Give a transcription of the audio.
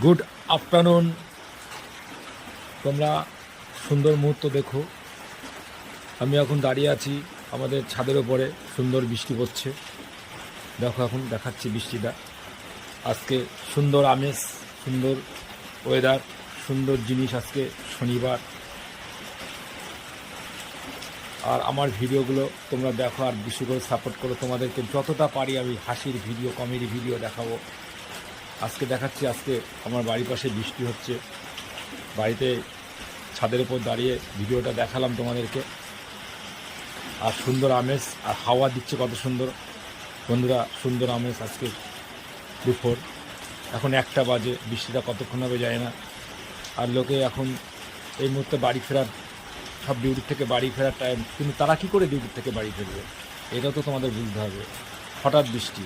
Good afternoon. তোমরা সুন্দর মুহূর্ত দেখো। আমি এখন দাঁড়িয়ে আছি আমাদের ছাদের ওপরে, সুন্দর বৃষ্টি পড়ছে। দেখো এখন দেখাচ্ছি বৃষ্টিটা। আজকে সুন্দর আমেজ, সুন্দর ওয়েদার, সুন্দর জিনিস। আজকে শনিবার। আর আমার ভিডিওগুলো তোমরা দেখো আর বেশি করে সাপোর্ট করো। তোমাদেরকে যতটা পারি আমি হাসির ভিডিও, কমেডি ভিডিও দেখাবো। আজকে দেখাচ্ছি, আজকে আমার বাড়ির পাশে বৃষ্টি হচ্ছে। বাড়িতে ছাদের উপর দাঁড়িয়ে ভিডিওটা দেখালাম তোমাদেরকে। আর সুন্দর আমেজ, আর হাওয়া দিচ্ছে কত সুন্দর। বন্ধুরা, সুন্দর আমেজ আজকে দুপুর। এখন 1টা বাজে, বৃষ্টিটা কতক্ষণ হবে যায় না। আর লোকে এখন এই মুহূর্তে বাড়ি ফেরার, সব ডিউটি থেকে বাড়ি ফেরার টাইম। কিন্তু তারা কী করে ডিউটি থেকে বাড়ি ফিরবে, এটা তো তোমাদের বুঝতে হবে। হঠাৎ বৃষ্টি।